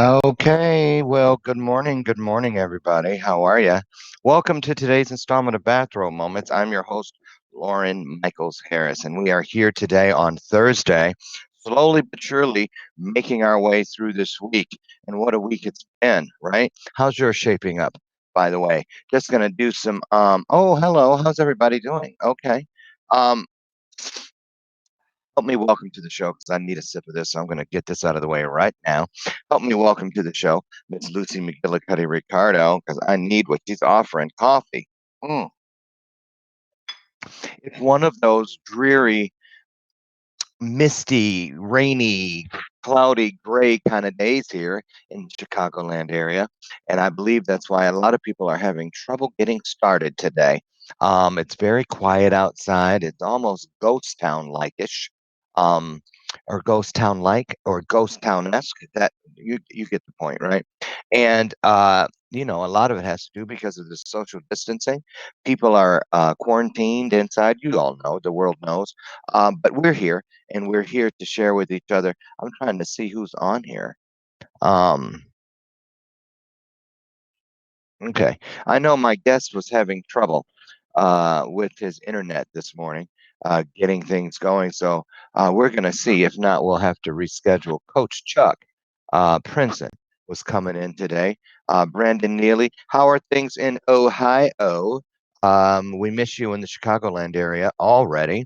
Okay, well, good morning, everybody. How are you? Welcome to today's installment of Bathrobe Moments. I'm your host, Loren Michaels Harris, and we are here today on Thursday, slowly but surely making our way through this week. And what a week it's been, right? How's yours shaping up, by the way? Just gonna do some oh, hello, how's everybody doing? Okay. Um, Help me welcome to the show because I need a sip of this. So I'm going to get this out of the way right now. Help me welcome to the show, Miss Lucy McGillicuddy Ricardo, because I need what she's offering coffee. Mm. It's one of those dreary, misty, rainy, cloudy, gray kind of days here in Chicagoland area. And I believe that's why a lot of people are having trouble getting started today. It's very quiet outside. It's almost ghost town like-ish. Um, or ghost town like or ghost town-esque. That you get the point, right? And a lot of it has to do because of the social distancing. People are quarantined inside. You all know, the world knows. But we're here and we're here to share with each other. I'm trying to see who's on here. Um, okay. I know my guest was having trouble with his internet this morning, getting things going. So we're going to see. If not, we'll have to reschedule. Coach Chuck Princeton was coming in today. Brandon Neely, how are things in Ohio? We miss you in the Chicagoland area already.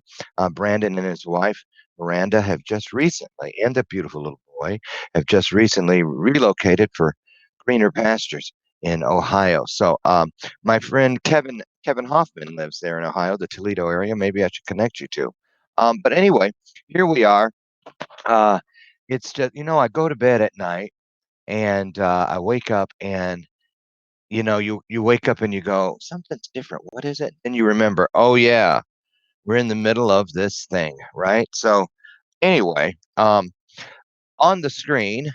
Brandon and his wife, Miranda, have just recently, and a beautiful little boy, have just recently relocated for greener pastures in Ohio. So, my friend Kevin Hoffman lives there in Ohio, the Toledo area. Maybe I should connect you to. But anyway, here we are. Uh, it's just I go to bed at night and I wake up and you wake up and you go something's different. What is it? And you remember, oh yeah, we're in the middle of this thing, right? So anyway, on the screen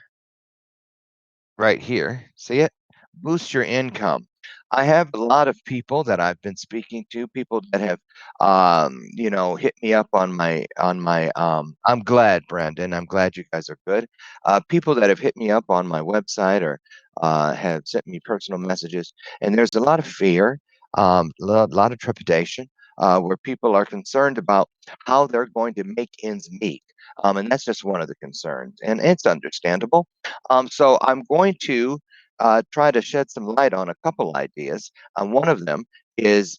right here. See it? Boost your income. I have a lot of people that I've been speaking to, people that have, hit me up on my. I'm glad, Brandon. I'm glad you guys are good. People that have hit me up on my website or have sent me personal messages, and there's a lot of fear, lot of trepidation, where people are concerned about how they're going to make ends meet, and that's just one of the concerns, and it's understandable. So I'm going to try to shed some light on a couple ideas. One of them is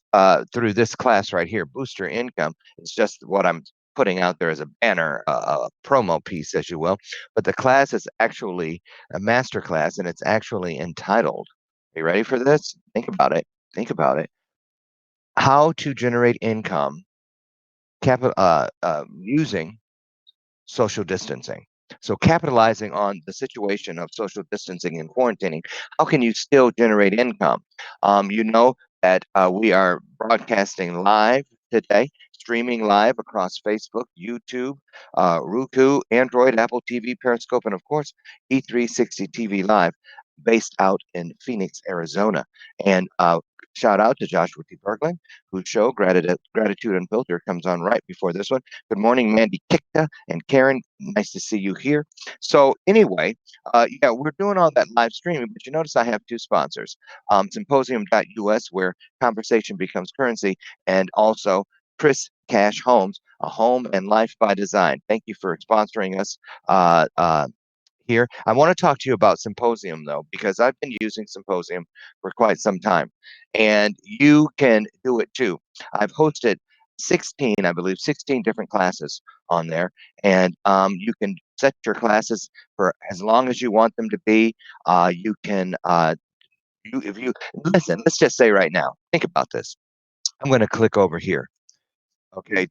through this class right here, Booster Income. It's just what I'm putting out there as a banner, a promo piece, as you will. But the class is actually a master class, and it's actually entitled. Are you ready for this? Think about it. Think about it. How to generate income using social distancing. So capitalizing on the situation of social distancing and quarantining, how can you still generate income? You know that we are broadcasting live today, streaming live across Facebook, YouTube, Roku, Android, Apple TV, Periscope, and of course, E360 TV Live, based out in Phoenix, Arizona. And shout out to Joshua T. Bergling, whose show Gratitude Unfiltered comes on right before this one. Good morning, Mandy Kikta and Karen. Nice to see you here. So anyway, yeah, we're doing all that live streaming, but you notice I have two sponsors, Symposium.us, where conversation becomes currency, and also Chris Cash Homes, a home and life by design. Thank you for sponsoring us. Here. I want to talk to you about Symposium though, because I've been using Symposium for quite some time, and you can do it too. I've hosted 16, I believe, 16 different classes on there, and you can set your classes for as long as you want them to be. You can, if you listen, let's just say right now, think about this. I'm going to click over here. Okay,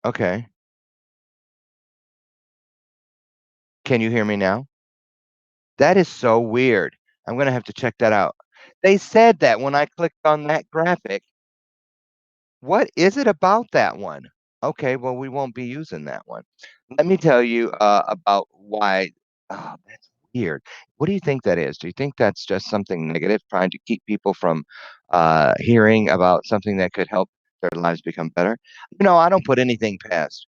Okay. Can you hear me now? That is so weird. I'm gonna have to check that out. They said that when I clicked on that graphic. What is it about that one? Okay, well, we won't be using that one. Let me tell you, about why. Oh, that's weird. What do you think that is? Do you think that's just something negative, trying to keep people from, hearing about something that could help their lives become better? I don't put anything past.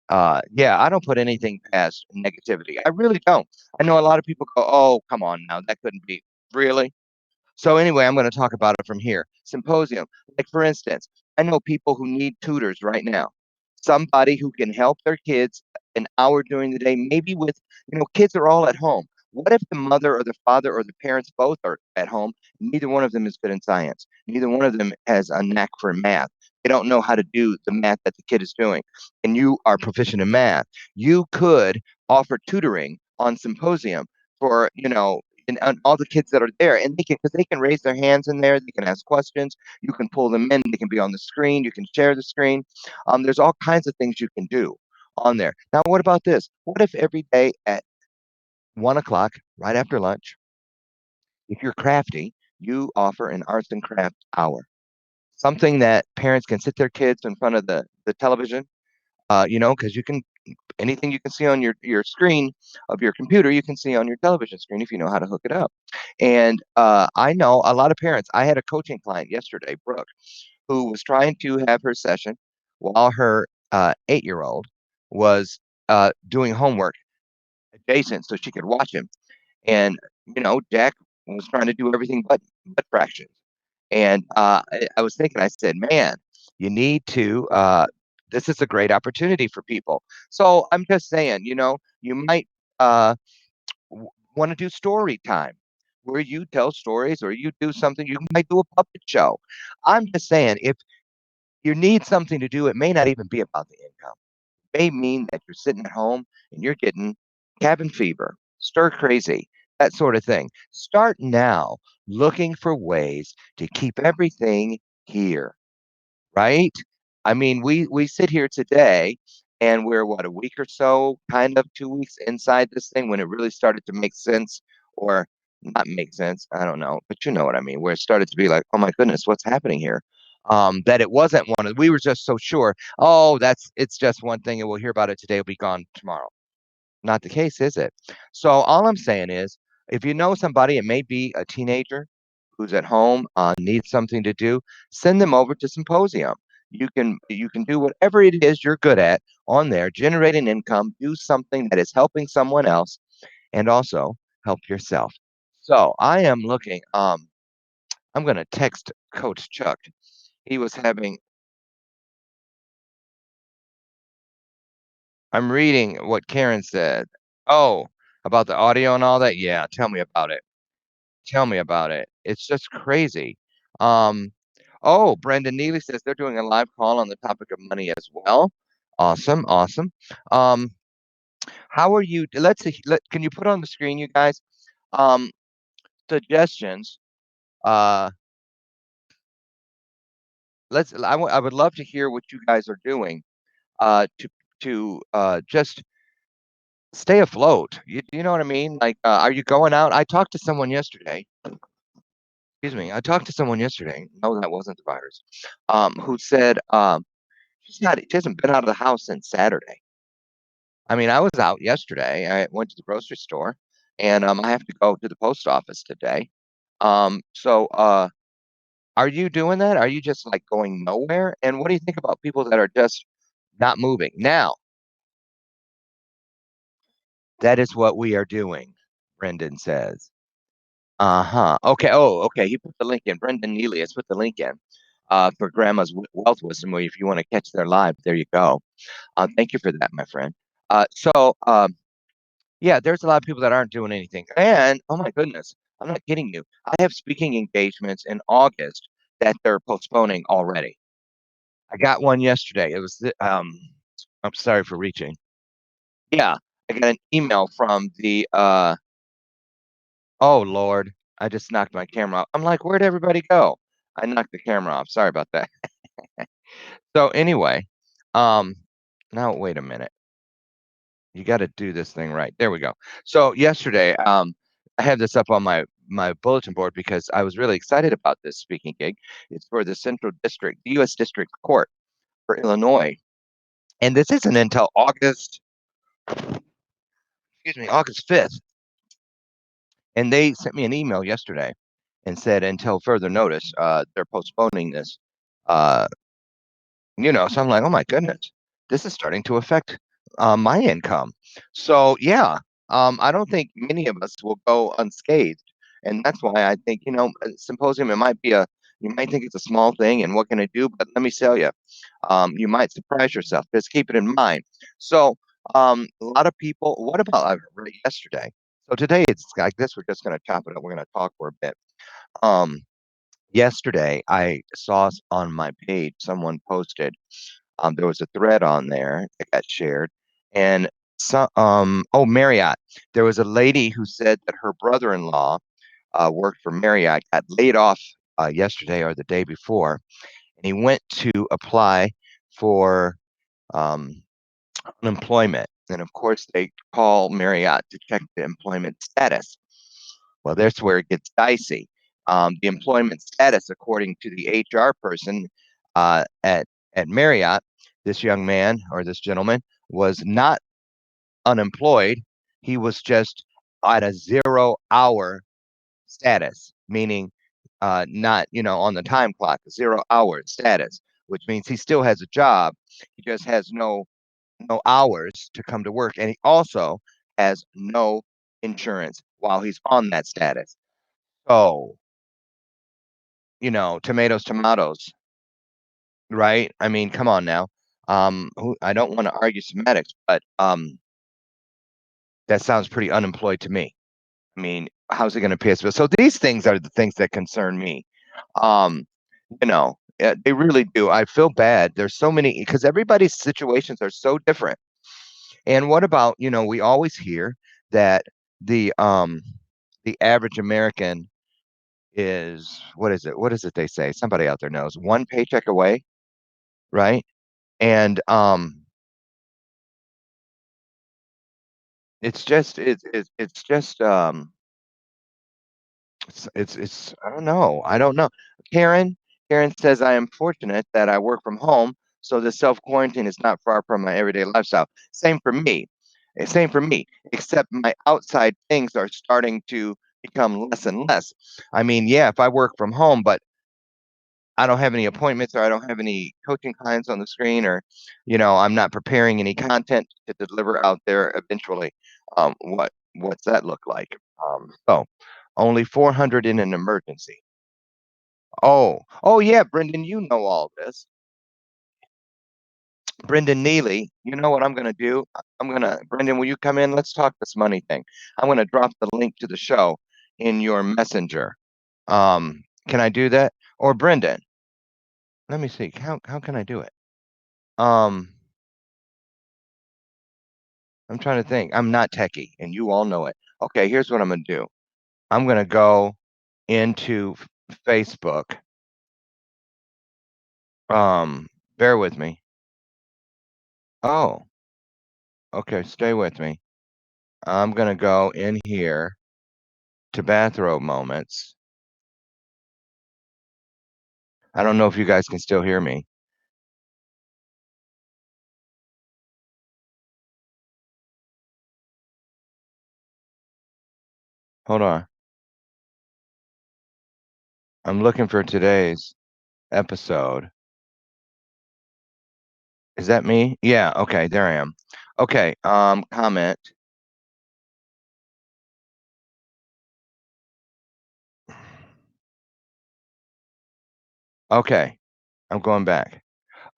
Yeah, I don't put anything past negativity. I really don't. I know a lot of people go, "Oh, come on now, that couldn't be." Really? So anyway, I'm going to talk about it from here. Symposium. Like for instance, I know people who need tutors right now. Somebody who can help their kids an hour during the day, maybe with, kids are all at home. What if the mother or the father or the parents both are at home? Neither one of them is good in science. Neither one of them has a knack for math. They don't know how to do the math that the kid is doing. And you are proficient in math. You could offer tutoring on symposium for, and all the kids that are there, and they can, because they can raise their hands in there, they can ask questions, you can pull them in, they can be on the screen, you can share the screen. There's all kinds of things you can do on there. Now, what about this? What if every day at 1 o'clock, right after lunch, if you're crafty, you offer an arts and craft hour, something that parents can sit their kids in front of the television, because you can anything you can see on your screen of your computer, you can see on your television screen if you know how to hook it up. And I know a lot of parents. I had a coaching client yesterday, Brooke, who was trying to have her session while her 8-year-old was doing homework adjacent so she could watch him. And Jack was trying to do everything but fractions. And I was thinking, I said, man, you need to. This is a great opportunity for people. So I'm just saying, you might uh, want to do story time where you tell stories or you do something. You might do a puppet show. I'm just saying, if you need something to do, it may not even be about the income. It may mean that you're sitting at home and you're getting cabin fever, stir crazy, that sort of thing. Start now looking for ways to keep everything here, right? I mean, we sit here today and we're what, a week or so, kind of 2 weeks inside this thing when it really started to make sense or not make sense. I don't know, but you know what I mean, where it started to be like, oh my goodness, what's happening here? That it wasn't one of, we were just so sure, oh, it's just one thing and we'll hear about it today, it'll be gone tomorrow. Not the case, is it? So all I'm saying is, if you know somebody, it may be a teenager who's at home, needs something to do, send them over to Symposium. You can do whatever it is you're good at on there, generate an income, do something that is helping someone else, and also help yourself. So I am looking. I'm going to text Coach Chuck. He was having. I'm reading what Karen said. Oh, about the audio and all that. Yeah, tell me about it. Tell me about it. It's just crazy. Um, oh, Brendan Neely says they're doing a live call on the topic of money as well. Awesome, awesome. Um, how are you? Let's see. Can you put on the screen, you guys? Um, Suggestions. Uh, I would love to hear what you guys are doing. To just stay afloat. You know what I mean? Like, are you going out? I talked to someone yesterday. Excuse me. I talked to someone yesterday. No, that wasn't the virus. Who said she hasn't been out of the house since Saturday. I mean, I was out yesterday. I went to the grocery store, and I have to go to the post office today. So are you doing that? Are you just like going nowhere? And what do you think about people that are just not moving? Now, that is what we are doing, Brendan says. Uh-huh. Okay. Oh, okay. He put the link in. Brendan Neely has put the link in for Grandma's Wealth Wisdom, where if you want to catch their live, there you go. Thank you for that, my friend. So, yeah, there's a lot of people that aren't doing anything. And oh my goodness, I'm not kidding you. I have speaking engagements in August that they're postponing already. I got one yesterday. I'm sorry for reaching. Yeah, I got an email from the oh Lord, I just knocked my camera off. I'm like, where'd everybody go? I knocked the camera off. Sorry about that. So anyway, um, Now, wait a minute. You got to do this thing right. There we go. So yesterday, I have this up on my bulletin board because I was really excited about this speaking gig. It's for the Central District, the U.S. District Court for Illinois, and this isn't until August 5th. And they sent me an email yesterday and said until further notice, they're postponing this. Uh, so I'm like, oh my goodness, this is starting to affect my income. So yeah, I don't think many of us will go unscathed, and that's why I think a symposium. It might be you might think it's a small thing, and what can it do? But let me tell you, you might surprise yourself. Just keep it in mind. So a lot of people. What about I read yesterday? So today it's like this. We're just going to chop it up. We're going to talk for a bit. Um, Yesterday I saw on my page someone posted there was a thread on there that got shared, and Marriott. There was a lady who said that her brother-in-law worked for Marriott, got laid off yesterday or the day before, and he went to apply for um, unemployment. And of course, they call Marriott to check the employment status. Well, that's where it gets dicey. The employment status, according to the HR person uh, at at Marriott, this young man or this gentleman was not unemployed. He was just at a 0 hour status, meaning not on the time clock, 0 hour status, which means he still has a job. He just has no hours to come to work, and he also has no insurance while he's on that status. So tomatoes, tomatoes, right? I mean, come on now. I don't want to argue semantics, but that sounds pretty unemployed to me. I mean, how's it going to pay us? So these things are the things that concern me. Um, they really do. I feel bad. There's so many because everybody's situations are so different. And what about, we always hear that the um the average American is what is it? What is it they say? Somebody out there knows. One paycheck away, right? And it's just it's I don't know. Karen Karen says I am fortunate that I work from home, so the self quarantine is not far from my everyday lifestyle. Same for me. Same for me. Except my outside things are starting to become less and less. I mean, yeah, if I work from home, but I don't have any appointments or I don't have any coaching clients on the screen or, I'm not preparing any content to deliver out there eventually. What's that look like? So only 400 in an emergency. Oh yeah, Brendan, you know all this. Brendan Neely, you know what I'm gonna do? Brendan, will you come in? Let's talk this money thing. I'm gonna drop the link to the show in your messenger. Can I do that? Or Brendan, let me see. How can I do it? Um, I'm trying to think. I'm not techie, and you all know it. Okay, here's what I'm gonna do. I'm gonna go into Facebook. Bear with me. Oh, okay, stay with me. I'm gonna go in here to bathrobe moments. I don't know if you guys can still hear me. Hold on. I'm looking for today's episode. Is that me? Yeah, okay, there I am. Okay, comment. Okay, I'm going back.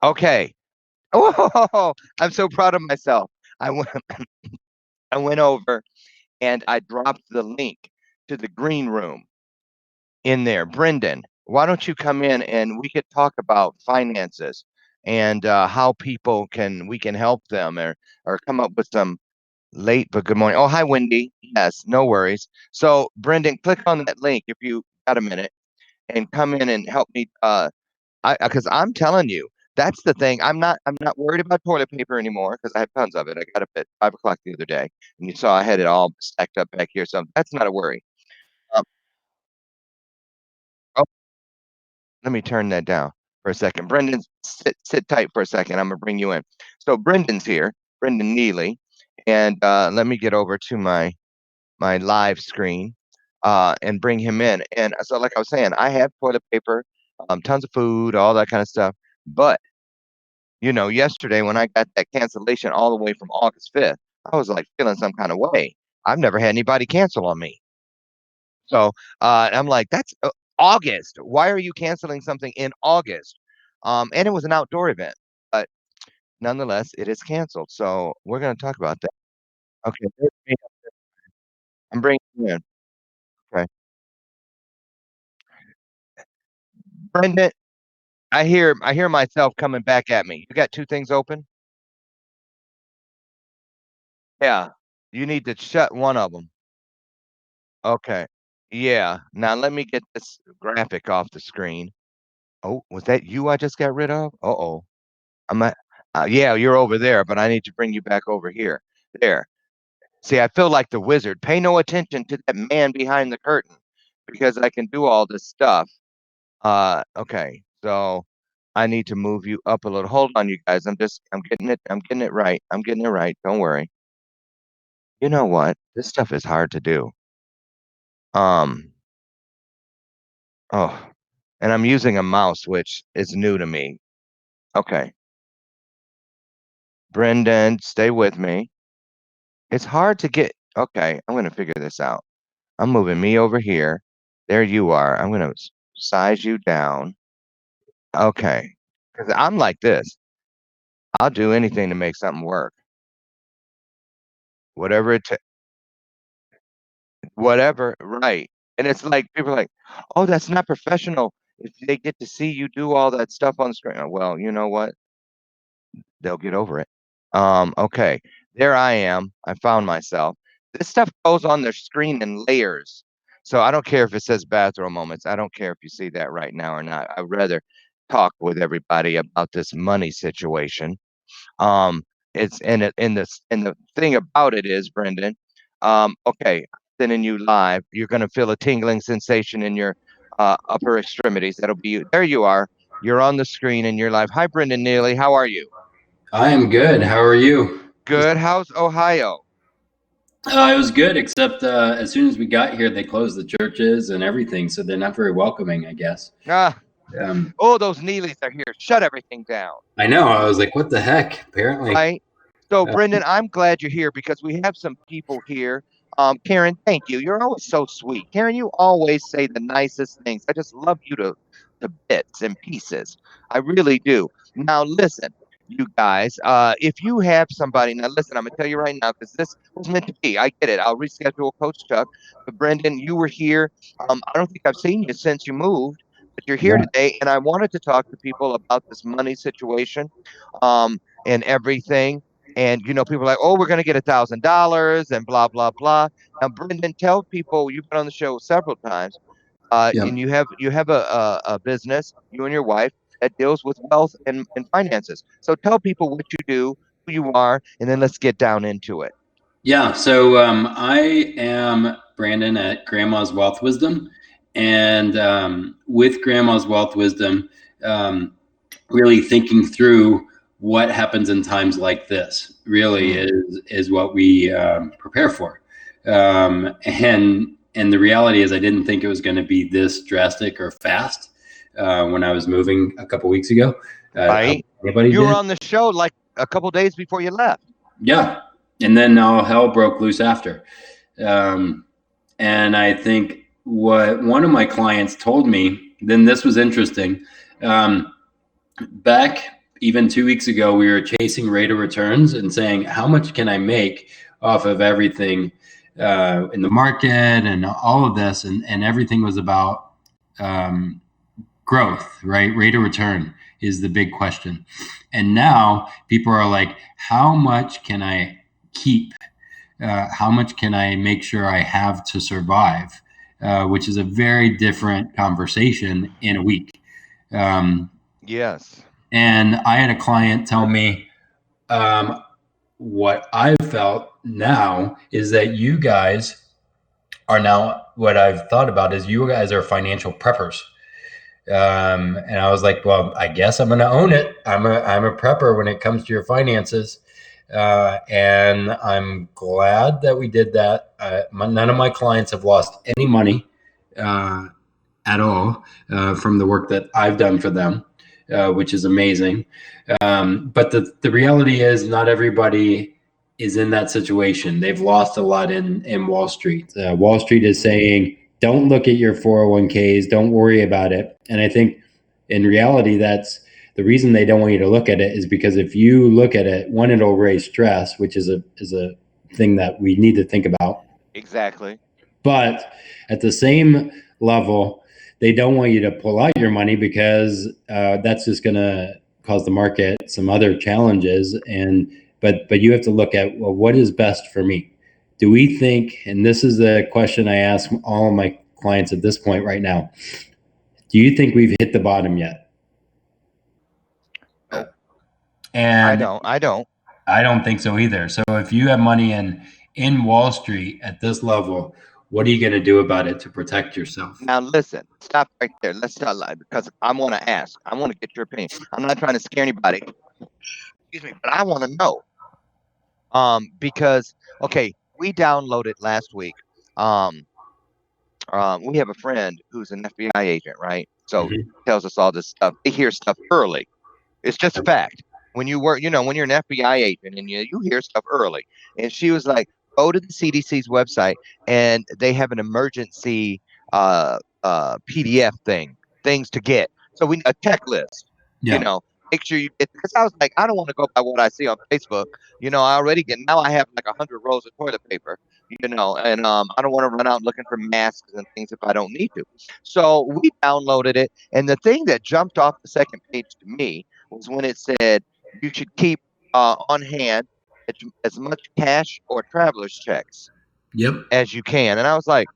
Okay. Oh, I'm so proud of myself. I went I went over and I dropped the link to the green room in there. Brendan, why don't you come in and we could talk about finances and how people we can help them or come up with some late but good morning. Oh, hi, Wendy. Yes, no worries. So, Brendan, click on that link if you got a minute and come in and help me. I Because I'm telling you. That's the thing. I'm not worried about toilet paper anymore because I have tons of it. I got up at 5 o'clock the other day, and you saw I had it all stacked up back here, so that's not a worry. Um, oh, let me turn that down for a second. Brendan, sit tight for a second. I'm gonna bring you in. So Brendan's here, Brendan Neely, and let me get over to my live screen and bring him in. And so, like I was saying, I have toilet paper, tons of food, all that kind of stuff. But yesterday when I got that cancellation all the way from August 5th, I was like feeling some kind of way. I've never had anybody cancel on me. So I'm like, that's August. Why are you canceling something in August? And it was an outdoor event, but nonetheless, it is canceled. So we're going to talk about that. Okay, I'm bringing you in. Okay, Brendan, I hear myself coming back at me. You got two things open? Yeah, you need to shut one of them. Okay. Yeah. Now let me get this graphic off the screen. Oh, was that you I just got rid of? Uh-oh. I'm at, yeah, you're over there, but I need to bring you back over here. There. See, I feel like the wizard. Pay no attention to that man behind the curtain because I can do all this stuff. Okay. So I need to move you up a little. Hold on, you guys. I'm getting it right. I'm getting it right. Don't worry. You know what? This stuff is hard to do. Um, oh, and I'm using a mouse, which is new to me. Okay. Brendan, stay with me. It's hard to get. Okay, I'm going to figure this out. I'm moving me over here. There you are. I'm going to size you down. Okay. Because I'm like this. I'll do anything to make something work. Whatever it takes. Whatever. Right. And it's like people are like, oh, that's not professional. If they get to see you do all that stuff on the screen. Well, you know what? They'll get over it. Okay, there I am. I found myself. This stuff goes on their screen in layers. So I don't care if it says bathroom moments. I don't care if you see that right now or not. I'd rather talk with everybody about this money situation. Um, it's and the thing about it is, Brendan, okay, sending you live, you're gonna feel a tingling sensation in your upper extremities. That'll be you. There you are. You're on the screen and you're live. Hi, Brendan Neely. How are you? I am good. How are you? Good. How's Ohio? It was good, except as soon as we got here, they closed the churches and everything, so they're not very welcoming, I guess. Ah, Um, oh, those Neelys are here. Shut everything down. I know. I was like, what the heck? Apparently. Right? So, Uh, Brendan, I'm glad you're here because we have some people here. Karen, thank you. You're always so sweet. Karen, you always say the nicest things. I just love you to bits and pieces. I really do. Now, listen, you guys, if you have somebody, now listen, I'm gonna tell you right now because this was meant to be. I get it. I'll reschedule Coach Chuck. But Brendan, you were here. I don't think I've seen you since you moved, but you're here yeah. today, and I wanted to talk to people about this money situation. And everything. And people are like, "Oh, we're going to get $1,000 and blah blah blah." Now, Brendan, tell people you've been on the show several times, Yeah. and you have a business, you and your wife, that deals with wealth and finances. So tell people what you do, who you are, and then let's get down into it. Yeah. So I am Brandon at Grandma's Wealth Wisdom. And with Grandma's Wealth Wisdom, um, really thinking through what happens in times like this really Mm, is what we prepare for. And the reality is, I didn't think it was going to be this drastic or fast when I was moving a couple weeks ago. I don't right? think anybody You were did. on the show like a couple days before you left. Yeah, and then all hell broke loose after. Um, and I think what one of my clients told me, then this was interesting. Um, Back even 2 weeks ago, we were chasing rate of returns and saying, how much can I make off of everything in the market and all of this? And everything was about um, growth, right? Rate of return is the big question. And now people are like, how much can I keep? How much can I make sure I have to survive? Which is a very different conversation in a week. Um, Yes. And I had a client tell me, what I felt now is that you guys are now, what I've thought about is you guys are financial preppers. And I was like, well, I guess I'm going to own it. I'm a prepper when it comes to your finances. And I'm glad that we did that. None of my clients have lost any money uh, at all from the work that I've done for them, which is amazing. But the reality is, not everybody is in that situation. They've lost a lot in Wall Street. Wall Street is saying, don't look at your 401ks, don't worry about it. And I think in reality, that's the reason they don't want you to look at it, is because if you look at it, one, it'll raise stress, which is a thing that we need to think about. Exactly. But at the same level, they don't want you to pull out your money, because that's just going to cause the market some other challenges. And but you have to look at, well, what is best for me? Do we think, and this is the question I ask all of my clients at this point right now, do you think we've hit the bottom yet? Nope. And I don't. I don't think so either. So if you have money in Wall Street at this level, what are you going to do about it to protect yourself? Now listen, stop right there. Let's not lie, because I want to ask. I want to get your opinion. I'm not trying to scare anybody. Excuse me, but I want to know. Because okay, we downloaded last week. Um, we have a friend who's an FBI agent, right? So Mhm. tells us all this stuff. They hear stuff early. It's just a fact. When you work, when you're an FBI agent and you hear stuff early. And she was like, go to the CDC's website and they have an emergency PDF things to get. So we a checklist, you Yeah. know, make sure you get, because I was like, I don't want to go by what I see on Facebook. I already get, now I have like 100 rolls of toilet paper, and I don't want to run out looking for masks and things if I don't need to. So we downloaded it. And the thing that jumped off the second page to me was when it said you should keep on hand as much cash or traveler's checks Yep. as you can. And I was like,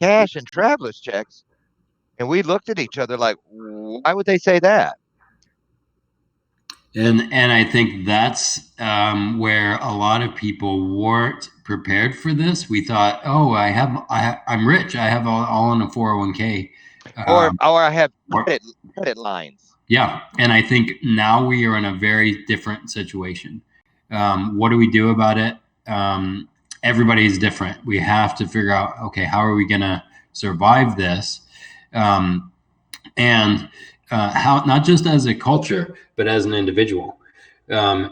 cash and traveler's checks? And we looked at each other like, why would they say that? And I think that's where a lot of people weren't prepared for this. We thought, oh, I'm rich. I have all in a 401k. Or I have Or, credit lines. yeah, and I think now we are in a very different situation. What do we do about it? Everybody's different. We have to figure out, okay, how are we going to survive this? Um, and how, not just as a culture, but as an individual.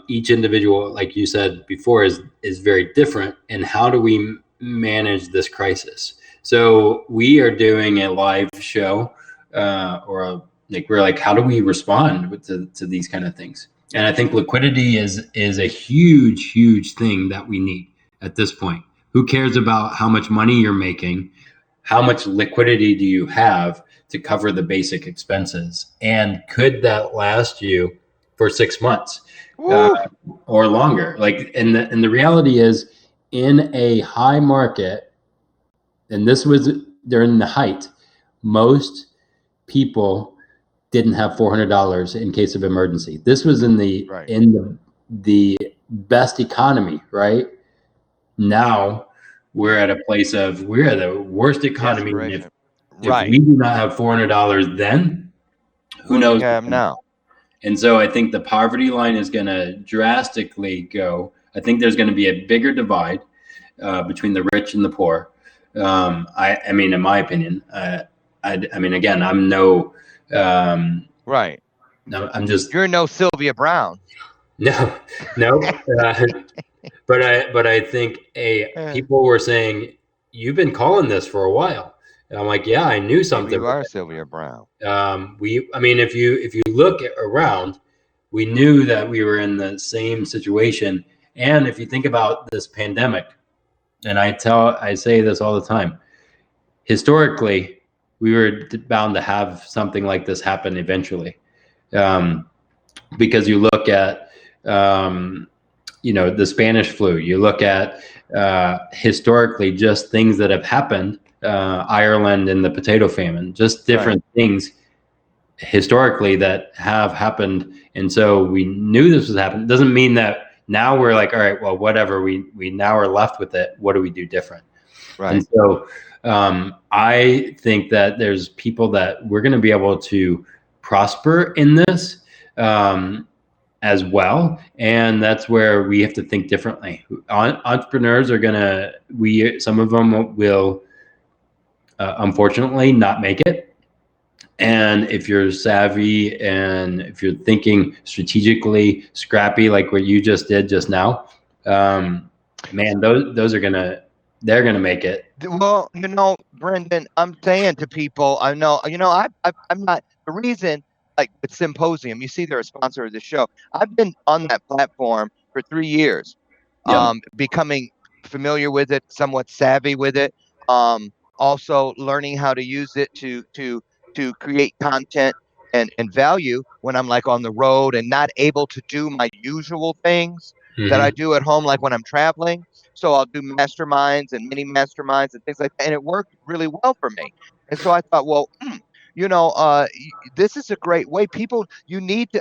Each individual, like you said before, is very different. And how do we manage this crisis? So we are doing a live show, we're like, how do we respond to these kind of things? And I think liquidity is a huge thing that we need at this point. Who cares about how much money you're making? How much liquidity do you have to cover the basic expenses? And could that last you for 6 months uh, or longer? Like, and the reality is, in a high market, and this was during the height, most people didn't have $400 in case of emergency. This was in the Right. the best economy, right? Now we're at a place of, we're at the worst economy. And if Right. we do not have $400 then, who What do knows? we have now? And so I think the poverty line is going to drastically go. I think there's going to be a bigger divide between the rich and the poor. I mean, in my opinion, I mean, again, I'm no, Right. no, I'm just, You're no Sylvia Brown. no, no. But I think people were saying, you've been calling this for a while. And I'm like, yeah, I knew Maybe something. you are Sylvia Brown. I mean, if you look around, we knew that we were in the same situation. And if you think about this pandemic, and I say this all the time, historically, we were bound to have something like this happen eventually. Because you look at, the Spanish flu, you look at historically just things that have happened, Ireland and the potato famine, just different things. historically that have happened, and so we knew this was happening. It doesn't mean that now we're like, all right, well, whatever. We now are left with it. What do we do different? And Right. so I think that there's people that we're going to be able to prosper in this as well, and that's where we have to think differently. Entrepreneurs are going to some of them will unfortunately not make it. And if you're savvy and if you're thinking strategically, scrappy, like what you just did just now, man, those are they're gonna make it. Well, Brendan, I'm saying to people, I know, I'm not the reason. Like with Symposium, you see, they're a sponsor of the show. I've been on that platform for 3 years, Yeah. becoming familiar with it, somewhat savvy with it. Also learning how to use it to create content and value when I'm like on the road and not able to do my usual things that I Mm-hmm. do at home, like when I'm traveling. So I'll do masterminds and mini masterminds and things like that. And it worked really well for me. And so I thought, well, this is a great way. People, you need to,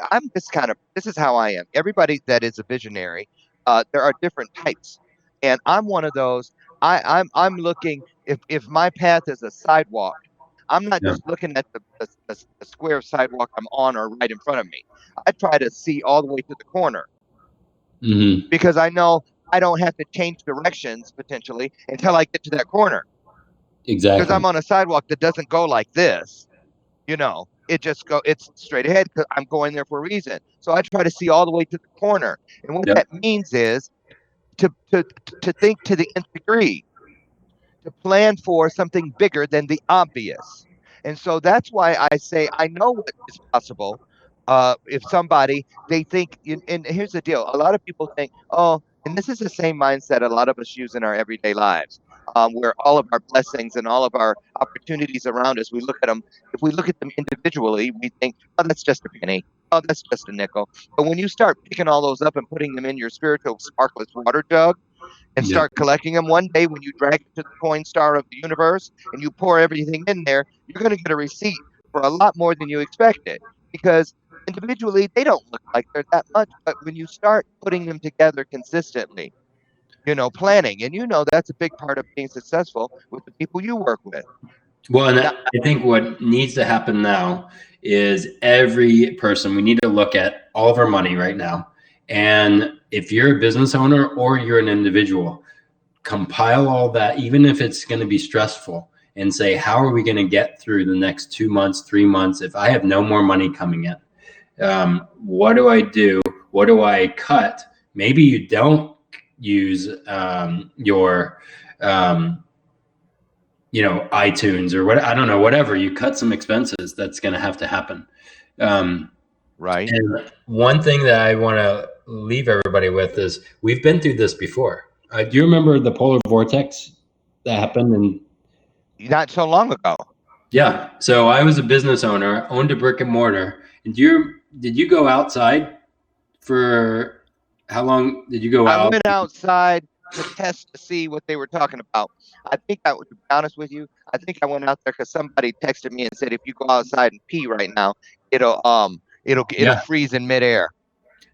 this is how I am. Everybody that is a visionary, there are different types. And I'm one of those. I'm looking, if my path is a sidewalk, I'm not Yeah. just looking at the square sidewalk I'm on or right in front of me. I try to see all the way to the corner Mm-hmm. because I know I don't have to change directions potentially until I get to that corner because Exactly. I'm on a sidewalk that doesn't go like this. It's straight ahead because I'm going there for a reason. So I try to see all the way to the corner. And what Yep. that means is to to to think to the nth degree, to plan for something bigger than the obvious. And so that's why I say I know what is possible. If somebody they think, and here's the deal: a lot of people think, oh, and this is the same mindset a lot of us use in our everyday lives, where all of our blessings and all of our opportunities around us, we look at them. If we look at them individually, we think, oh, that's just a penny. Oh, that's just a nickel. But when you start picking all those up and putting them in your spiritual sparkless water jug, and Yep. start collecting them. One day, when you drag it to the coin star of the universe and you pour everything in there, you're going to get a receipt for a lot more than you expected because individually they don't look like they're that much. But when you start putting them together consistently, planning, and that's a big part of being successful with the people you work with. Well, and Now, I think what needs to happen now is every person, we need to look at all of our money right now. And if you're a business owner or you're an individual, compile all that, even if it's going to be stressful, and say, how are we going to get through the next 2 months, 3 months? If I have no more money coming in, what do I do? What do I cut? Maybe you don't use your iTunes or what, I don't know, whatever. You cut some expenses. That's going to have to happen. Um, right? and one thing that I want to leave everybody with is we've been through this before. Do you remember the polar vortex that happened? And Not so long ago. yeah, so I was a business owner, owned a brick and mortar. And did you go outside for how long did you go I out? went outside to test to see what they were talking about. To be honest with you, I think I went out there because somebody texted me and said if you go outside and pee right now, it'll Yeah. freeze in midair.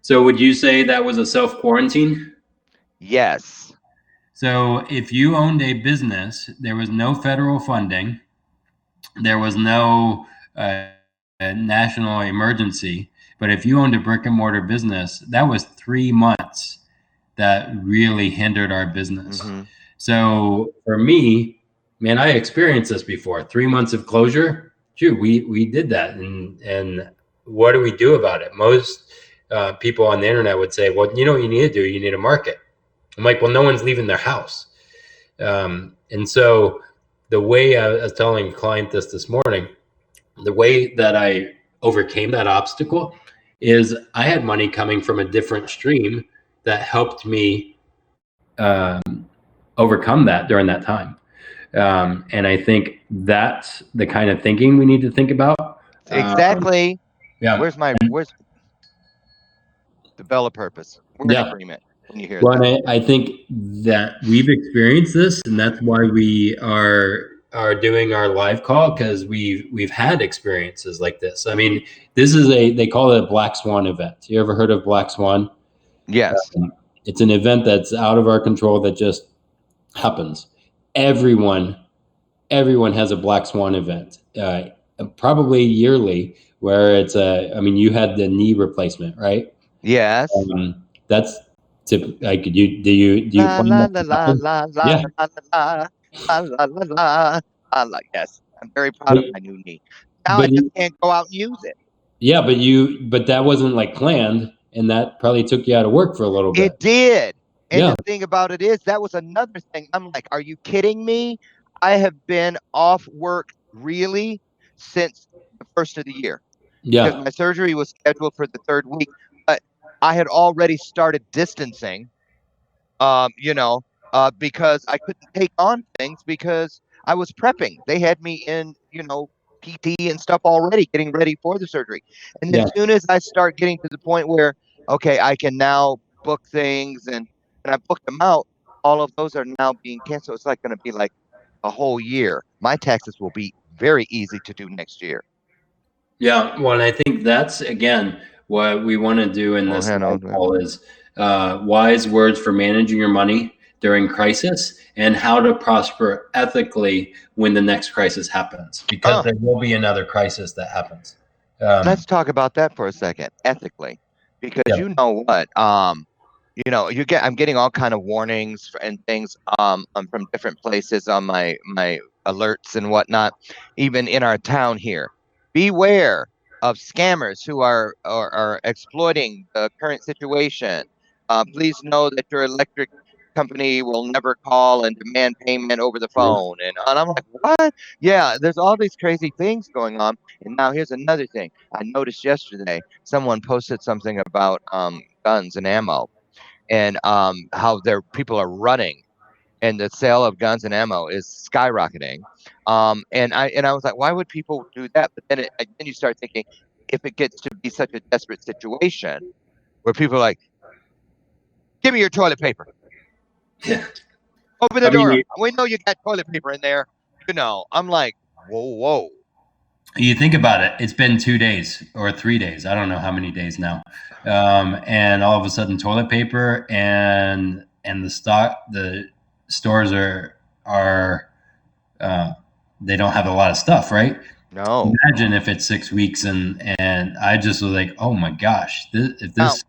So would you say that was a self quarantine? Yes. So if you owned a business, there was no federal funding, there was no national emergency. But if you owned a brick and mortar business, that was 3 months that really hindered our business. Mm-hmm. So for me, man, I experienced this before. 3 months of closure. Shoot, we did that, and what do we do about it? Most people on the internet would say, "Well, you know what you need to do? You need to market." I'm like, "Well, no one's leaving their house," and so the way I was telling a client this morning, the way that I overcame that obstacle is I had money coming from a different stream that helped me overcome that during that time. And I think that's the kind of thinking we need to think about. Exactly. Yeah. Where's develop purpose? We're in Yeah. agreement when you hear Well, that. and I think that we've experienced this, and that's why we are are doing our live call because we've had experiences like this. I mean, this is a they call it a black swan event. You ever heard of black swan? Yes. It's an event that's out of our control that just happens. Everyone everyone has a black swan event, probably yearly, where it's a. I mean, you had the knee replacement, right? Yes. That's like do you La find la that la to la happen? la la Yeah, la la la la la la la. Yes, I'm very proud but of my new knee. Now I but just can't go out and use it. yeah, but that wasn't like planned, and that probably took you out of work for a little bit. It did. And Yeah, the thing about it is, that was another thing. I'm like, are you kidding me? I have been off work really since the first of the year because yeah, my surgery was scheduled for the third week, but I had already started distancing, you know, because I couldn't take on things because I was prepping. They had me in, PT and stuff already, getting ready for the surgery. And yeah. as soon as I start getting to the point where, okay, I can now book things and I booked them out, all of those are now being canceled. It's like going to be like a whole year. My taxes will be very easy to do next year. Yeah, well, and I think that's again what we want to do in Oh, this hang live on. call is wise words for managing your money during crisis and how to prosper ethically when the next crisis happens, because Uh, there will be another crisis that happens. Um, let's talk about that for a second, ethically, because yeah, you know what? I'm getting all kind of warnings and things from different places on my alerts and whatnot, even in our town here. Beware of scammers who are exploiting the current situation. Please know that your electric company will never call and demand payment over the phone. And I'm like, what? Yeah, there's all these crazy things going on. And now here's another thing. I noticed yesterday someone posted something about guns and ammo and how their people are running and the sale of guns and ammo is skyrocketing. And I was like, why would people do that? But then you start thinking, if it gets to be such a desperate situation where people are like, give me your toilet paper, yeah. open the I mean, door. We know you got toilet paper in there. I'm like, whoa, whoa. you think about it, it's been 2 days or 3 days. I don't know how many days now. And all of a sudden, toilet paper and the stores are uh, they don't have a lot of stuff, right? No. Imagine if it's 6 weeks and I just was like, oh my gosh, if Now, this,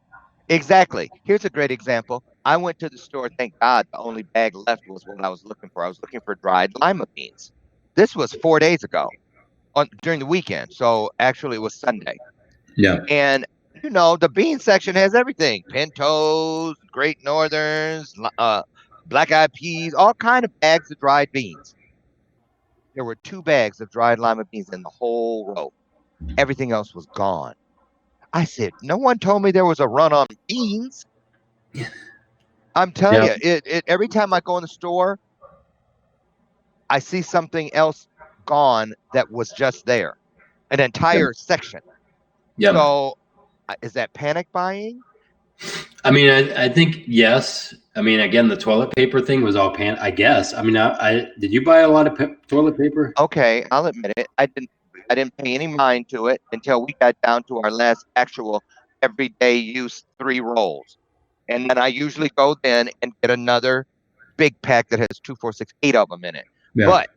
exactly. Here's a great example. I went to the store. Thank God, the only bag left was what I was looking for. I was looking for dried lima beans. This was 4 days ago during the weekend. So actually, it was Sunday. yeah, And the bean section has everything: pintos, Great Northerns, black eyed peas, all kind of bags of dried beans. There were 2 bags of dried lima beans in the whole row. Everything else was gone. I said, no one told me there was a run on beans. I'm telling yeah, you, every time I go in the store, I see something else gone that was just there, an yeah, entire section. yeah. So, is that panic buying? I mean, I think yes. I mean, again, the toilet paper thing was all pan. I guess. I mean, I did you buy a lot of toilet paper? Okay, I'll admit it. I didn't pay any mind to it until we got down to our last actual everyday use 3 rolls. And then I usually go then and get another big pack that has two, four, six, 8 of them in it. Yeah, But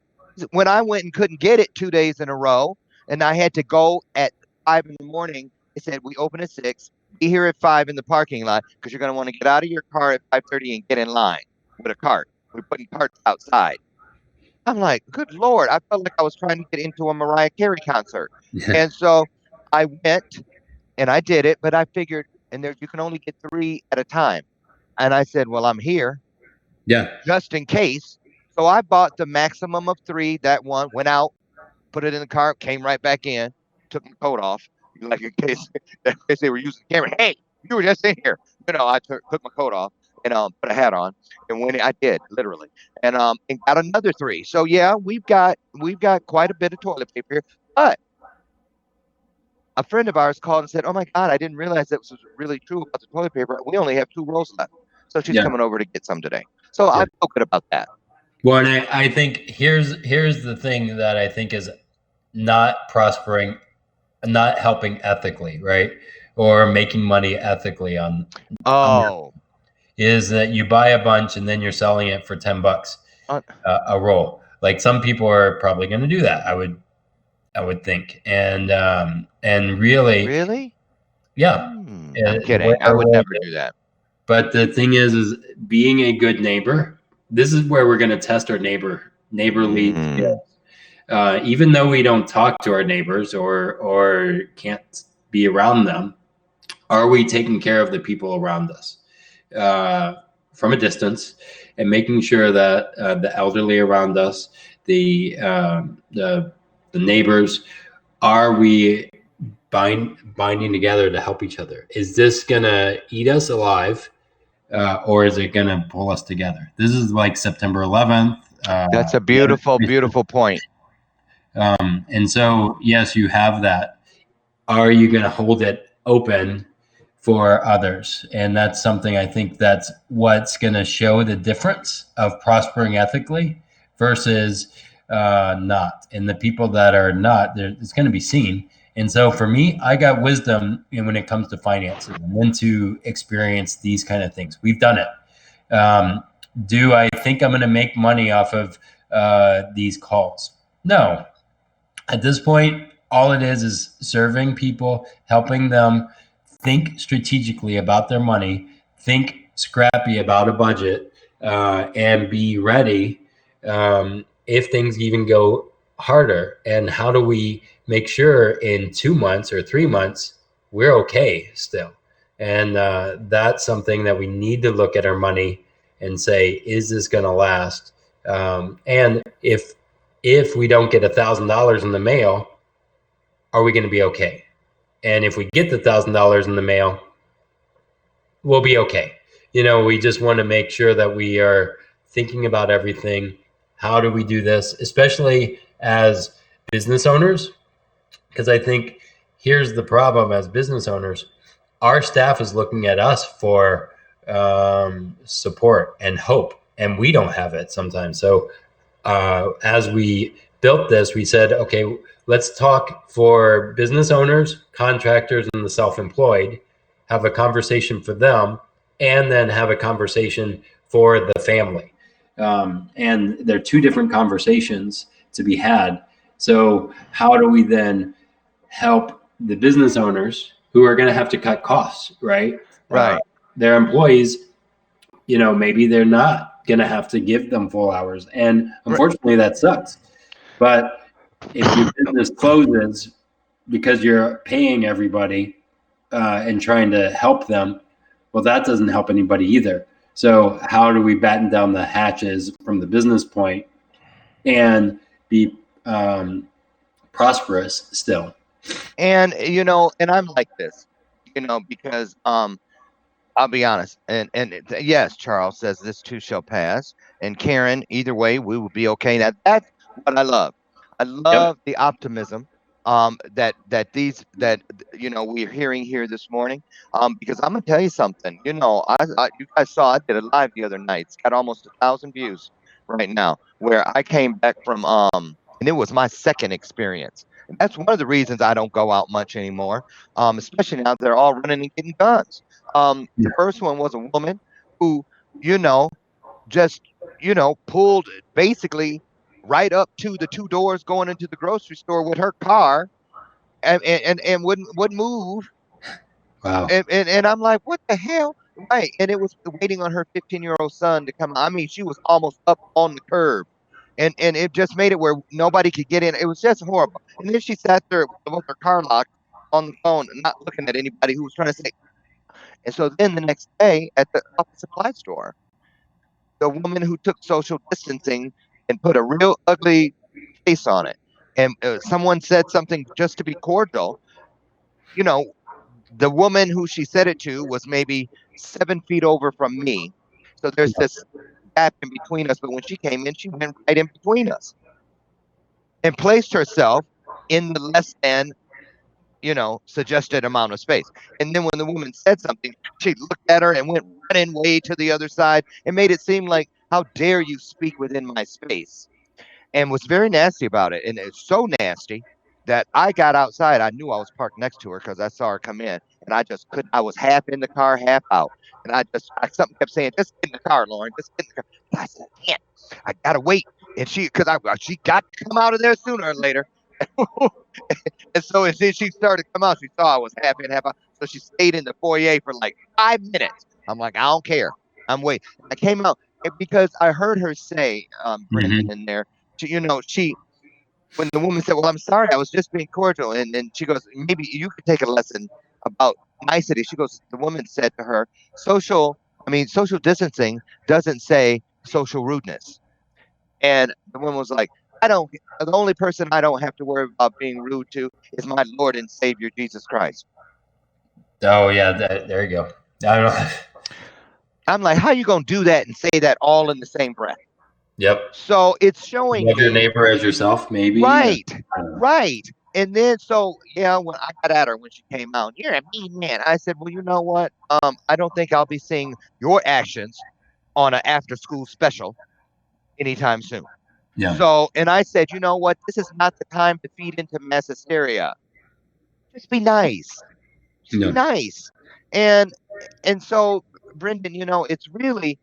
when I went and couldn't get it 2 days in a row, and I had to go at 5 in the morning, they said we open at 6, be here at 5 in the parking lot because you're going to want to get out of your car at 5:30 and get in line with a cart. We're putting carts outside. I'm like, good Lord, I felt like I was trying to get into a Mariah Carey concert. yeah, And so I went and I did it, but I figured, and there you can only get 3 at a time. And I said, well, I'm here yeah, just in case. So I bought the maximum of 3. That one went out, put it in the car, came right back in, took my coat off, like in case they were using the camera. Hey, you were just in here. I took my coat off and put a hat on, and when I did literally, and got another 3. So yeah, we've got quite a bit of toilet paper here, but. A friend of ours called and said, "Oh my God, I didn't realize that was really true about the toilet paper. We only have 2 rolls left." So she's yeah, coming over to get some today. So yeah. I feel good about that. Well, and I think here's the thing that I think is not prospering, not helping ethically, right? Or making money ethically on your, Oh, is that you buy a bunch and then you're selling it for $10 uh, a roll. Like some people are probably going to do that. I would think, and really, really? yeah, I'm the way kidding. I I would roll. never do that. But the thing is being a good neighbor. This is where we're going to test our neighborly Mm, skills. Even though we don't talk to our neighbors or can't be around them, are we taking care of the people around us uh, from a distance and making sure that the elderly around us, the um, the the neighbors, are we binding together to help each other? Is this gonna eat us alive, or is it gonna pull us together? This is like September 11th. that's a The other beautiful, beautiful point. and so yes, you have that. Are you going to hold it open for others? And that's something I think that's what's going to show the difference of prospering ethically versus not. And the people that are not, it's going to be seen. And so for me, I got wisdom when it comes to finances and when to experience these kind of things. We've done it. Do I think I'm going to make money off of these calls? No, at this point, all it is serving people, helping them think strategically about their money, think scrappy about a budget, and be ready if things even go harder. And how do we make sure in 2 months or 3 months we're okay still? And that's something that we need to look at our money and say, is this going to last? And if we don't get $1,000 in the mail, are we going to be okay? And if we get the $1,000 in the mail, we'll be okay. We just want to make sure that we are thinking about everything. How do we do this, especially as business owners? Because I think here's the problem as business owners, our staff is looking at us for support and hope, and we don't have it sometimes. So as we built this, we said, okay, let's talk for business owners, contractors, and the self employed, have a conversation for them, and then have a conversation for the family. And they're two different conversations to be had. So, how do we then help the business owners who are going to have to cut costs, right? Right. Their employees, maybe they're not going to have to give them full hours. And Right. unfortunately, that sucks. But if your business closes because you're paying everybody and trying to help them, well, that doesn't help anybody either. So, how do we batten down the hatches from the business point and be prosperous still? And and I'm like this, because I'll be honest, and yes, Charles says this too shall pass, and Karen, either way, we will be okay. Now that's what I love. I Yep. love the optimism that we're hearing here this morning. Because I'm gonna tell you something. You guys saw I did a live the other night. It's got almost 1,000 views right now. Where I came back from and it was my second experience. And that's one of the reasons I don't go out much anymore. Especially now they're all running and getting guns. Yeah. The first one was a woman who, you know, just, pulled basically right up to the two doors going into the grocery store with her car and wouldn't move. Wow. And I'm like, what the hell? Right. And it was waiting on her 15-year-old son to come. I mean, she was almost up on the curb. And it just made it where nobody could get in. It was just horrible. And then she sat there with her car locked on the phone, not looking at anybody who was trying to say. And so then the next day at the office supply store, the woman who took social distancing and put a real ugly face on it, and someone said something just to be cordial, you know, the woman who she said it to was maybe 7 feet over from me. So there's this gap in between us. But when she came in, she went right in between us and placed herself in the less than suggested amount of space. And then when the woman said something, she looked at her and went running way to the other side and made it seem like How dare you speak within my space? And was very nasty about it. And it's so nasty that I got outside. I knew I was parked next to her because I saw her come in, and I just couldn't. I was half in the car, half out, and something kept saying, "Just get in the car, Lauren. Just get in the car." And I said, "I can't. I gotta wait." And she got to come out of there sooner or later. And so as soon as she started to come out, she saw I was half in, half out. So she stayed in the foyer for like 5 minutes. I'm like, I don't care. I'm waiting. I came out because I heard her say, Brendan, Hmm. in there, she when the woman said, "Well, I'm sorry, I was just being cordial," and she goes, "Maybe you could take a lesson about nicety." She goes, the woman said to her, social distancing doesn't say social rudeness." And the woman was like, "I don't. The only person I don't have to worry about being rude to is my Lord and Savior Jesus Christ." Oh yeah, there you go. I don't know. I'm like, "How you gonna do that and say that all in the same breath?" Yep. So it's showing Love your me. neighbor as yourself, maybe. Right, I don't know. right. And then so yeah, when I got at her when she came out, "You're a mean man." I said, "Well, you know what? I don't think I'll be seeing your actions on an after school special anytime soon." Yeah. So, and I said, "You know what? This is not the time to feed into mass hysteria. Just be nice. Just be Yeah. nice." And so, Brendan, it's really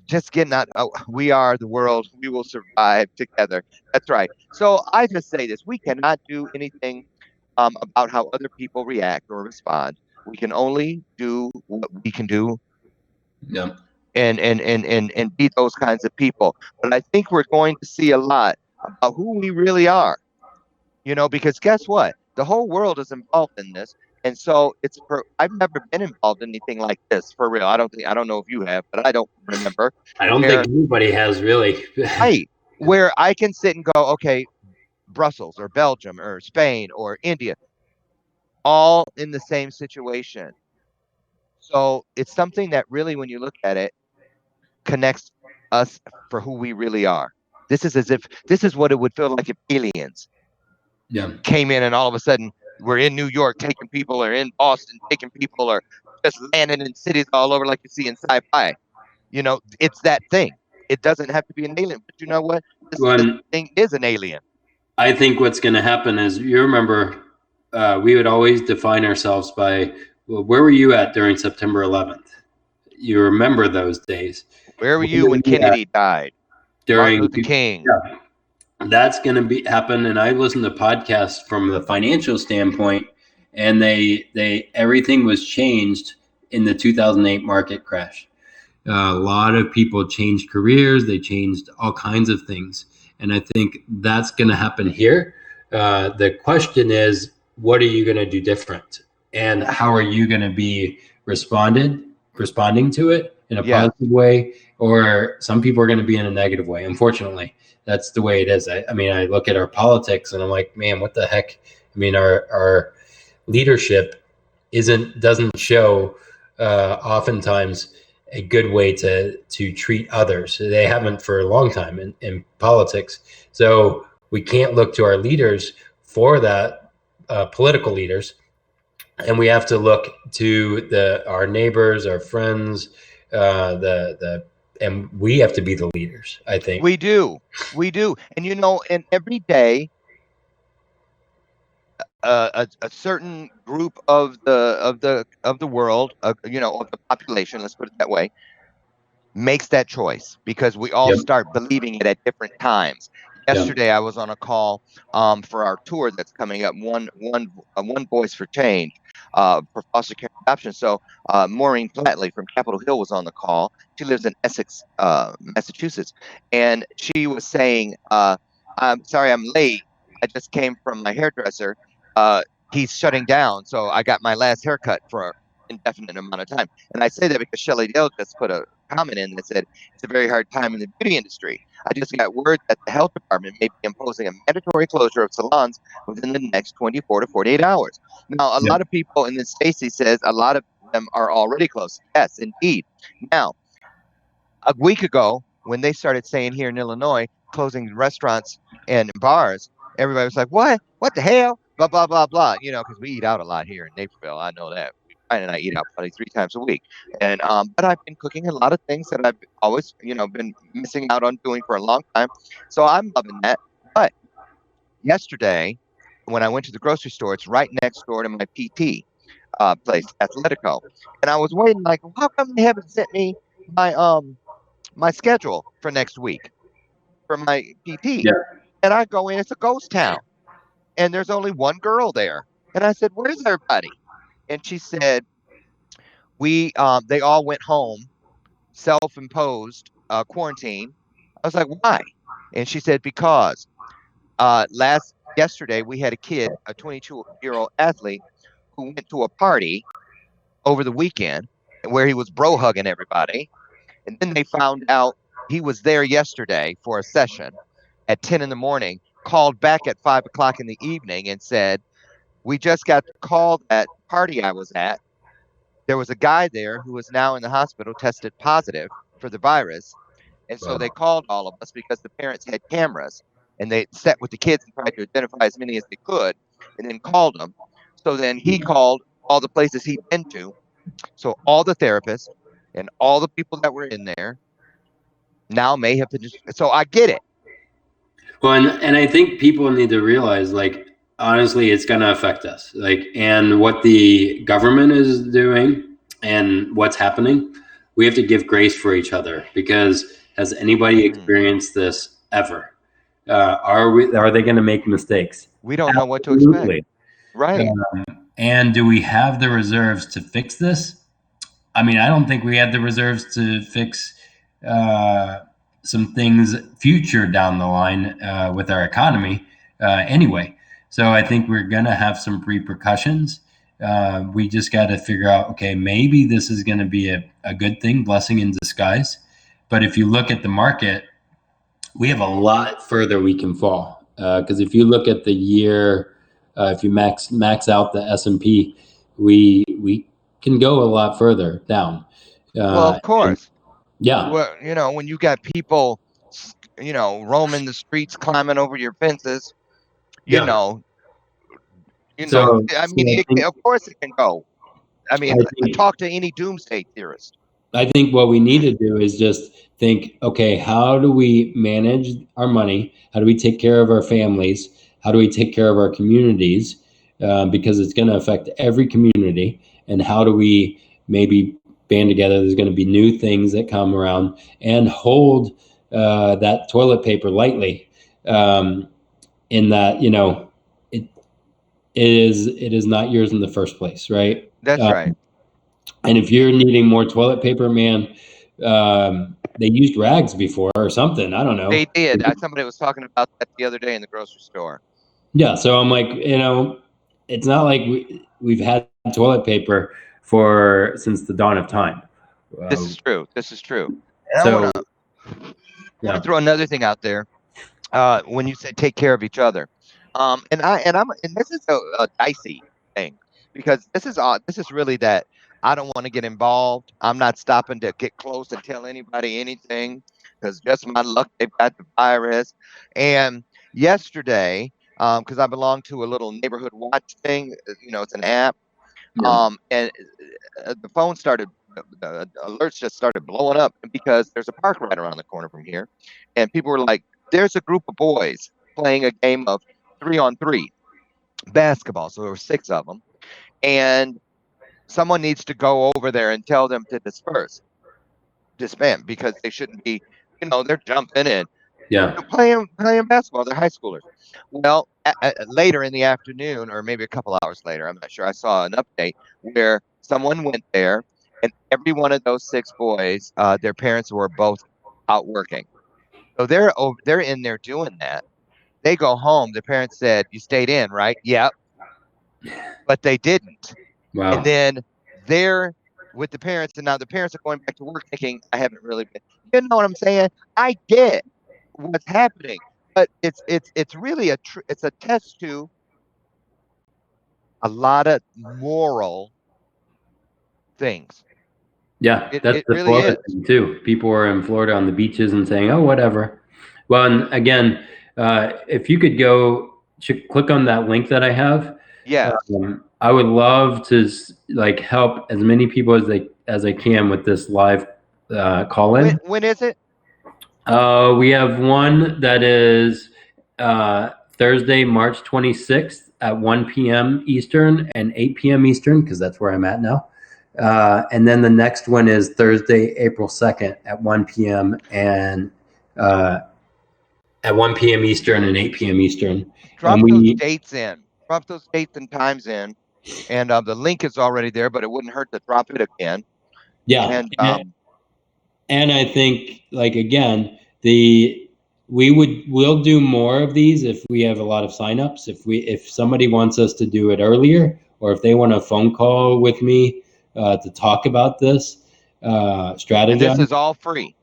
just getting out. Oh, we are the world. We will survive together. That's right. So I just say this: we cannot do anything about how other people react or respond. We can only do what we can do, Yeah. and be those kinds of people. But I think we're going to see a lot about who we really are. Because guess what? The whole world is involved in this. And so I've never been involved in anything like this for real. I don't know if you have, but I don't remember I don't think where, anybody has really. right, where I can sit and go, okay, Brussels or Belgium or Spain or India, all in the same situation. So it's something that really, when you look at it, connects us for who we really are. This is what it would feel like if aliens Yeah. came in and all of a sudden we're in New York taking people, or in Boston taking people, or just landing in cities all over like you see in sci-fi. It's that thing. It doesn't have to be an alien, but you know what? This When thing is an alien. I think what's going to happen is, you remember, we would always define ourselves by, well, where were you at during September 11th? You remember those days. Where were Where you were when you at Kennedy died? Martin during? Luther King. Yeah, that's going to be happen. And I listened to podcasts from the financial standpoint, and they everything was changed in the 2008 market crash. A lot of people changed careers, they changed all kinds of things, and I think that's going to happen here. The question is, what are you going to do different, and how are you going to be responding to it in a Yeah, positive way, or some people are going to be in a negative way. Unfortunately, that's the way it is. I mean, I look at our politics and I'm like, man, what the heck? I mean, our leadership doesn't show oftentimes a good way to treat others. They haven't for a long time in politics. So we can't look to our leaders for that, political leaders, and we have to look to our neighbors, our friends, the and we have to be the leaders, I think. we do. We do. And and every day, a certain group of the world, of the population, let's put it that way, makes that choice because we all Yep. start believing it at different times. Yep. Yesterday, I was on a call for our tour that's coming up. One Voice for Change, for foster care adoption. So Maureen Flatley from Capitol Hill was on the call. She lives in Essex, Massachusetts, and she was saying, "I'm sorry, I'm late. I just came from my hairdresser. Uh, he's shutting down, so I got my last haircut for an indefinite amount of time." And I say that because Shelley Dale just put a comment in that said it's a very hard time in the beauty industry. I just got word that the health department may be imposing a mandatory closure of salons within the next 24 to 48 hours. Now, a Yep. lot of people, and then Stacy says a lot of them are already closed. Yes, indeed. Now, a week ago, when they started saying here in Illinois, closing restaurants and bars, everybody was like, "What? What the hell?" Blah, blah, blah, blah. Because we eat out a lot here in Naperville. I know that. Brian and I eat out probably 3 times a week. And but I've been cooking a lot of things that I've always, been missing out on doing for a long time. So I'm loving that. But yesterday, when I went to the grocery store, it's right next door to my PT place, Athletico, and I was waiting like, how come they haven't sent me my my schedule for next week for my PT? Yeah. And I go in, it's a ghost town, and there's only one girl there. And I said, "Where's everybody?" And she said, "We they all went home, self-imposed quarantine." I was like, "Why?" And she said, "Because last yesterday we had a kid, a 22-year-old athlete, who went to a party over the weekend where he was bro hugging everybody, and then they found out he was there yesterday for a session at 10 in the morning, called back at 5 o'clock in the evening and said, we just got the call at the party I was at. There was a guy there who is now in the hospital tested positive for the virus. And so they Wow. called all of us because the parents had cameras and they sat with the kids and tried to identify as many as they could and then called them. So then he called all the places he'd been to. So all the therapists and all the people that were in there now may have been. So I get it. Well, and I think people need to realize, like, honestly, it's going to affect us. Like, and what the government is doing and what's happening, we have to give grace for each other because has anybody Mm. experienced this ever? Are they going to make mistakes? We don't know what to expect. Absolutely. Right. And do we have the reserves to fix this? I mean, I don't think we had the reserves to fix uh, some things future down the line with our economy anyway. So I think we're going to have some repercussions. We just got to figure out, okay, maybe this is going to be a good thing, blessing in disguise. But if you look at the market, we have a lot further we can fall. Because if you look at the year, if you max out the S&P, we can go a lot further down. Well, Uh, of and course. yeah, Well, when you got people, roaming the streets, climbing over your fences, you yeah. know, I So mean, of course it can go. I mean, I think talk to any doomsday theorist. I think what we need to do is just think, okay, how do we manage our money? How do we take care of our families? How do we take care of our communities? Because it's going to affect every community. And how do we maybe band together? There's going to be new things that come around and hold that toilet paper lightly. In that, it it is not yours in the first place, right? That's right. And if you're needing more toilet paper, man, they used rags before or something. I don't They know. did. Somebody was talking about that the other day in the grocery store. Yeah, so I'm like, it's not like we've had toilet paper for since the dawn of time. This Uh, is true. This is true. And I want so to want to yeah, throw another thing out there. When you said take care of each other, and this is a dicey thing because this is really that I don't want to get involved. I'm not stopping to get close and tell anybody anything because just my luck they've got the virus. And yesterday, because I belong to a little neighborhood watch thing, it's an app, yeah, and the phone started the alerts just started blowing up because there's a park right around the corner from here, and people were like, "There's a group of boys playing a game of 3-on-3 basketball." So there were six of them, and someone needs to go over there and tell them to disband because they shouldn't be, they're jumping in yeah, playing basketball. They're high schoolers. Well, later in the afternoon, or maybe a couple hours later, I'm not sure. I saw an update where someone went there, and every one of those six boys, their parents were both out working. So they're in there doing that. They go home. The parents said, "You stayed in, right?" "Yep," but they didn't. And wow, then they're with the parents, and now the parents are going back to work thinking, "I haven't really been." You know what I'm saying? I get what's happening, but it's really it's a test to a lot of moral things. yeah. It That's it the really Florida is. thing too. People are in Florida on the beaches and saying, "Oh, whatever." Well, and again, if you could go click on that link that I have. Yes. I would love to like help as many people as I can with this live call in. When is it? We have one that is Thursday, March 26th at 1 p.m. Eastern and 8 p.m. Eastern, because that's where I'm at now. And then the next one is Thursday, April 2nd at 1 p.m. and uh, at 1 p.m. Eastern and 8 p.m. Eastern. And Drop those we, dates in. Drop those dates and times in, and the link is already there, but it wouldn't hurt to drop it again. yeah. And And I think, like, again, we'll do more of these if we have a lot of signups. If somebody wants us to do it earlier, or if they want a phone call with me to talk about this, this strategize. is all free.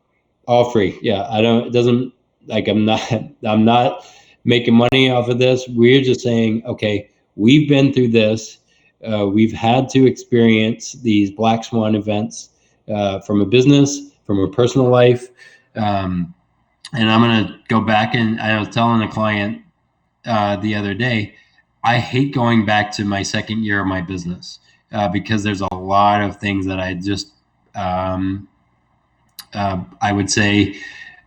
All free. Yeah. I don't, it doesn't, like, I'm not making money off of this. We're just saying, okay, we've been through this. We've had to experience these black swan events from a business, from a personal life. Um, and I'm going to go back, and I was telling a client the other day, I hate going back to my second year of my business because there's a lot of things that I just, I would say,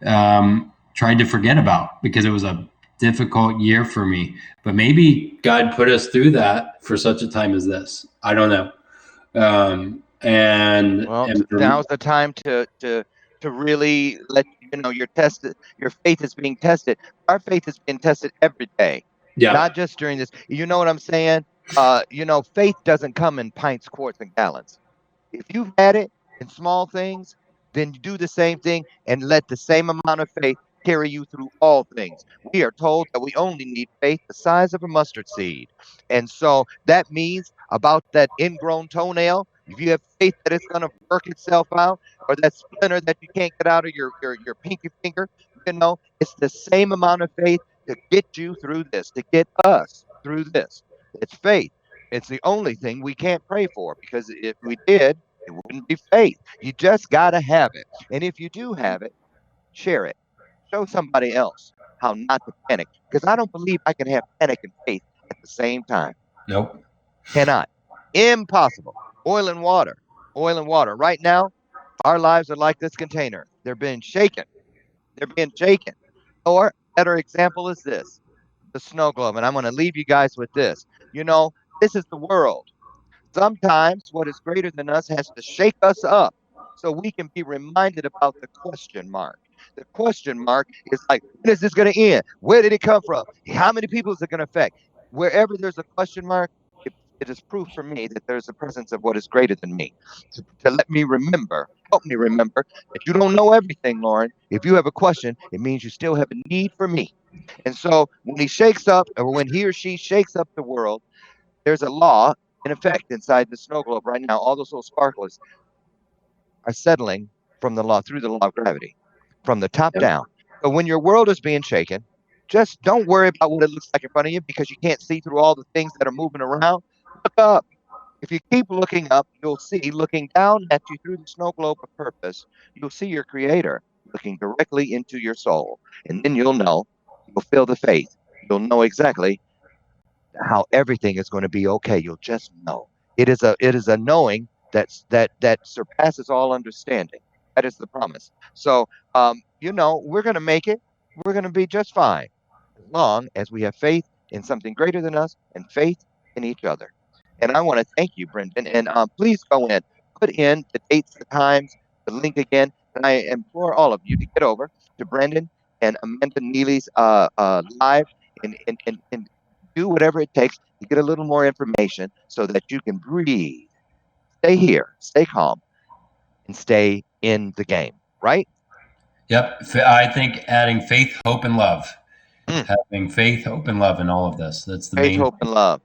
tried to forget about because it was a difficult year for me. But maybe God put us through that for such a time as this. I don't know. Well, And for, now's the time to really let you know your faith is being tested. Our faith is being tested every day, yeah, not just during this. You know what I'm saying? Faith doesn't come in pints, quarts, and gallons. If you've had it in small things, then do the same thing and let the same amount of faith carry you through all things. We are told that we only need faith the size of a mustard seed. And so that means about that ingrown toenail, if you have faith that it's going to work itself out, or that splinter that you can't get out of your pinky finger, it's the same amount of faith to get you through this, to get us through this. It's faith. It's the only thing we can't pray for, because if we did, it wouldn't be faith. You just got to have it. And if you do have it, share it. Show somebody else how not to panic. Because I don't believe I can have panic and faith at the same time. nope. Cannot. Impossible. Oil and water. Oil and water. Right now, our lives are like this container. They're being shaken. They're being shaken. Or, better example is this, the snow globe. And I'm going to leave you guys with this. This is the world. Sometimes what is greater than us has to shake us up so we can be reminded about the question mark. The question mark is like, when is this going to end? Where did it come from? How many people is it going to affect? Wherever there's a question mark, it is proof for me that there's a presence of what is greater than me. To let me remember, help me remember that you don't know everything, Loren. If you have a question, it means you still have a need for me. And so when he shakes up, or when he or she shakes up the world, there's a law in effect inside the snow globe right now. All those little sparklers are settling from the law through the law of gravity, from the top Yep. down. So when your world is being shaken, just don't worry about what it looks like in front of you, because you can't see through all the things that are moving around. Look up. If you keep looking up, you'll see, looking down at you through the snow globe of purpose, you'll see your creator looking directly into your soul. And then you'll feel the faith. You'll know exactly how everything is going to be okay. You'll just know. It is a knowing that surpasses all understanding. That is the promise. So we're going to make it. We're going to be just fine, as long as we have faith in something greater than us and faith in each other. And I want to thank you, Brendan. And please go in, put in the dates, the times, the link again. And I implore all of you to get over to Brendan and Amanda Neely's live, and do whatever it takes to get a little more information so that you can breathe, stay here, stay calm, and stay in the game, right? Yep. I think adding faith, hope, and love. Mm, Having faith, hope, and love in all of this. That's the faith, main hope, thing. and love.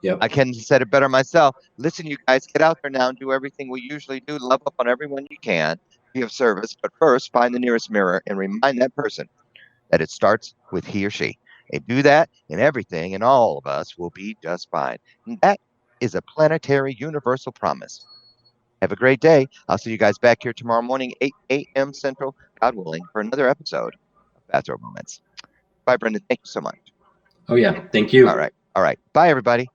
I Yep. couldn't have said it better myself. Listen, you guys, get out there now and do everything we usually do. Love up on everyone you can. Be of service. But first, find the nearest mirror and remind that person that it starts with he or she. And do that, and everything and all of us will be just fine. And that is a planetary universal promise. Have a great day. I'll see you guys back here tomorrow morning, 8 a.m. Central, God willing, for another episode of Bathrobe Moments. Bye, Brendan. Thank you so much. Oh, yeah. Thank All you. right. All right. Bye, everybody.